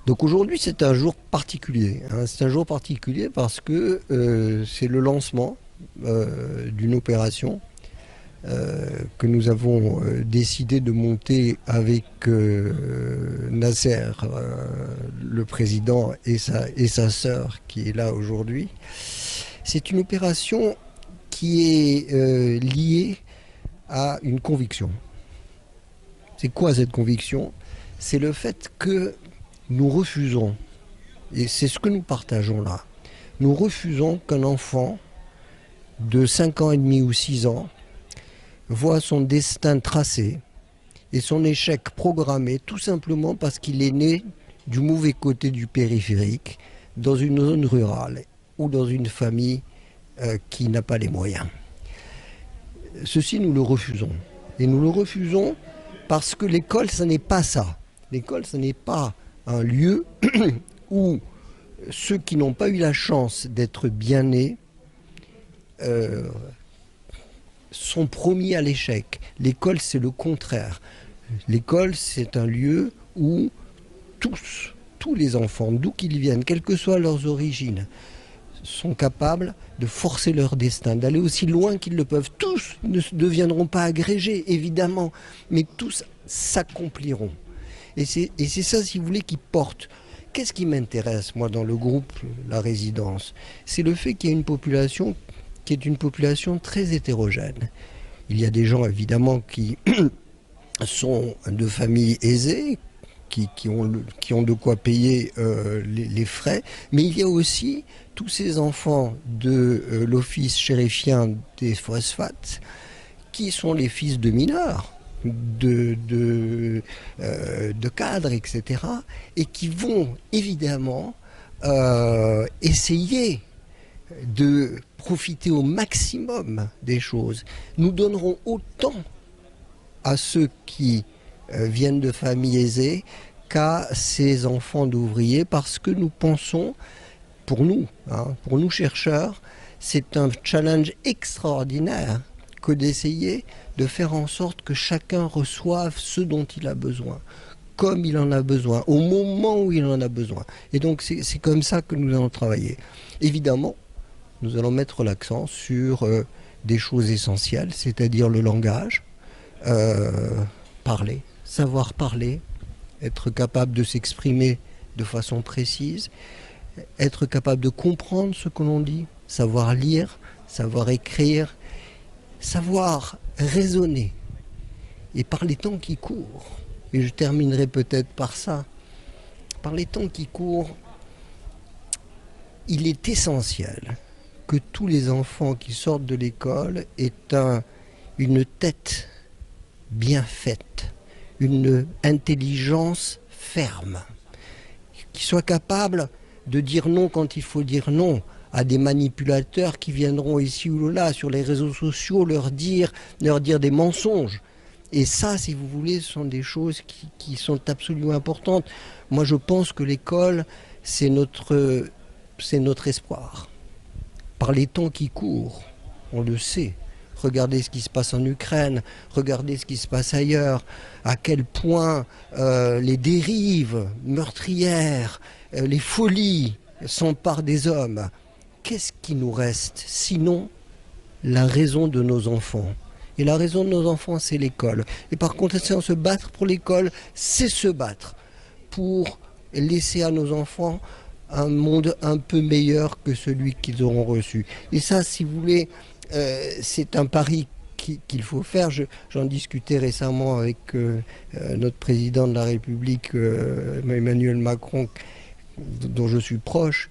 Donc aujourd'hui, c'est un jour particulier, hein. C'est un jour particulier parce que c'est le lancement d'une opération que nous avons décidé de monter avec Nasser, le président, et sa sœur qui est là aujourd'hui. C'est une opération qui est liée à une conviction. C'est quoi cette conviction? C'est le fait que nous refusons, et c'est ce que nous partageons là, nous refusons qu'un enfant de 5 ans et demi ou 6 ans voit son destin tracé et son échec programmé tout simplement parce qu'il est né du mauvais côté du périphérique, dans une zone rurale ou dans une famille qui n'a pas les moyens. Ceci, nous le refusons. Et nous le refusons parce que l'école, ce n'est pas ça. L'école, ce n'est pas un lieu où ceux qui n'ont pas eu la chance d'être bien nés sont promis à l'échec. L'école, c'est le contraire. L'école, c'est un lieu où tous les enfants, d'où qu'ils viennent, quelles que soient leurs origines, sont capables de forcer leur destin, d'aller aussi loin qu'ils le peuvent. Tous ne deviendront pas agrégés, évidemment, mais tous s'accompliront. Et c'est ça, si vous voulez, qui porte. Qu'est-ce qui m'intéresse, moi, dans le groupe La Résidence? C'est le fait qu'il y ait une population qui est une population très hétérogène. Il y a des gens, évidemment, qui sont de familles aisées, qui ont de quoi payer les frais, mais il y a aussi tous ces enfants de l'office chérifien des phosphates qui sont les fils de mineurs, de cadres, etc., et qui vont évidemment essayer de profiter au maximum des choses. Nous donnerons autant à ceux qui viennent de familles aisées qu'à ces enfants d'ouvriers, parce que nous pensons, pour nous chercheurs, c'est un challenge extraordinaire que d'essayer de faire en sorte que chacun reçoive ce dont il a besoin, comme il en a besoin, au moment où il en a besoin. Et donc c'est comme ça que nous allons travailler. Évidemment, nous allons mettre l'accent sur des choses essentielles, c'est-à-dire le langage, parler, savoir parler, être capable de s'exprimer de façon précise, être capable de comprendre ce que l'on dit, savoir lire, savoir écrire, savoir raisonner. Et par les temps qui courent, et je terminerai peut-être par ça, par les temps qui courent, il est essentiel que tous les enfants qui sortent de l'école aient une tête bien faite, une intelligence ferme, qui soit capable de dire non quand il faut dire non à des manipulateurs qui viendront ici ou là sur les réseaux sociaux leur dire des mensonges. Et ça, si vous voulez, ce sont des choses qui sont absolument importantes. Moi, je pense que l'école, c'est notre espoir. Par les temps qui courent, on le sait. Regardez ce qui se passe en Ukraine, regardez ce qui se passe ailleurs, à quel point les dérives meurtrières, les folies s'emparent des hommes. Qu'est-ce qui nous reste, sinon la raison de nos enfants? Et la raison de nos enfants, c'est l'école. Et par conséquent, se battre pour l'école, c'est se battre pour laisser à nos enfants un monde un peu meilleur que celui qu'ils auront reçu. Et ça, si vous voulez, c'est un pari qu'il faut faire. J'en discutais récemment avec notre président de la République, Emmanuel Macron, dont je suis proche,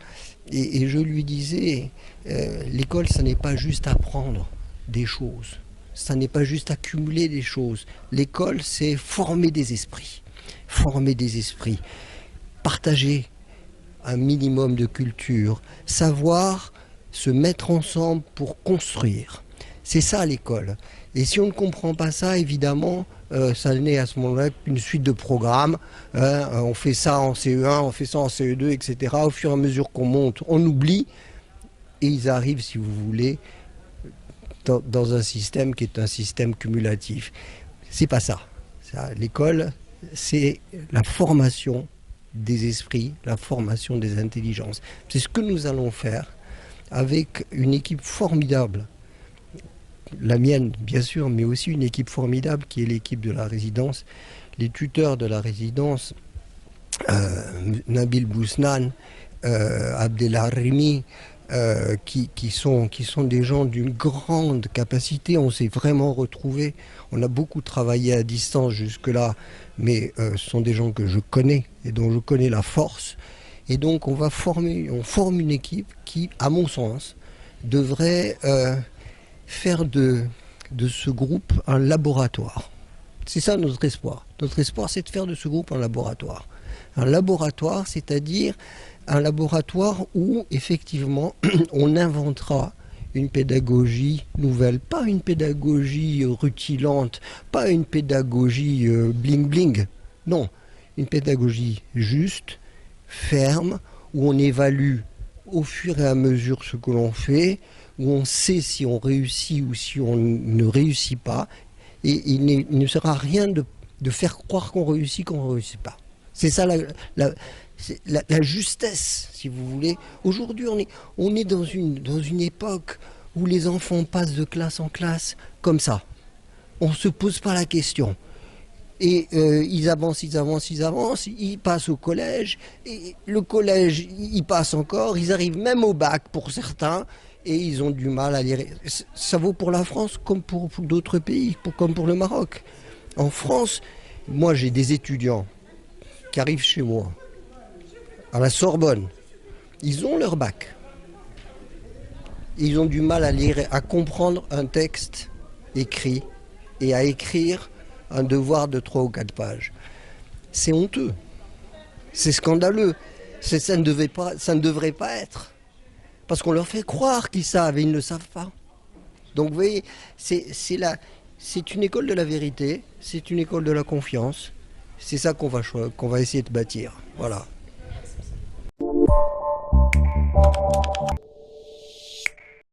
et je lui disais, l'école, ça n'est pas juste apprendre des choses, ça n'est pas juste accumuler des choses. L'école, c'est former des esprits, partager un minimum de culture, savoir se mettre ensemble pour construire. C'est ça l'école. Et si on ne comprend pas ça, évidemment, ça n'est à ce moment-là qu'une suite de programmes. On fait ça en CE1, on fait ça en CE2, etc. Au fur et à mesure qu'on monte, on oublie. Et ils arrivent, si vous voulez, dans un système qui est un système cumulatif. C'est pas ça. L'école, c'est la formation des esprits, la formation des intelligences. C'est ce que nous allons faire avec une équipe formidable, la mienne bien sûr, mais aussi une équipe formidable qui est l'équipe de la résidence, les tuteurs de la résidence, Nabil Bousnan, Abdellah Rimi, qui sont des gens d'une grande capacité. On s'est vraiment retrouvés. On a beaucoup travaillé à distance jusque-là, mais ce sont des gens que je connais et dont je connais la force. Et donc on forme une équipe qui, à mon sens, devrait faire de ce groupe un laboratoire. C'est ça notre espoir. Notre espoir, c'est de faire de ce groupe un laboratoire. Un laboratoire, c'est-à-dire un laboratoire où, effectivement, on inventera une pédagogie nouvelle. Pas une pédagogie rutilante, pas une pédagogie bling-bling. Non, une pédagogie juste, ferme, où on évalue au fur et à mesure ce que l'on fait, où on sait si on réussit ou si on ne réussit pas. Et il ne sert à rien de faire croire qu'on réussit quand on ne réussit pas. C'est ça la justesse, si vous voulez. Aujourd'hui, on est dans une époque où les enfants passent de classe en classe comme ça. On ne se pose pas la question. Et ils avancent, ils passent au collège, et le collège, ils passent encore, ils arrivent même au bac pour certains, et ils ont du mal à lire. Ça vaut pour la France comme pour d'autres pays, comme pour le Maroc. En France, moi j'ai des étudiants qui arrivent chez moi, à la Sorbonne, ils ont leur bac. Ils ont du mal à lire, à comprendre un texte écrit et à écrire un devoir de 3 ou 4 pages. C'est honteux. C'est scandaleux. Ça ne devrait pas être. Parce qu'on leur fait croire qu'ils savent et ils ne le savent pas. Donc vous voyez, c'est une école de la vérité, c'est une école de la confiance. C'est ça qu'on va essayer de bâtir. Voilà.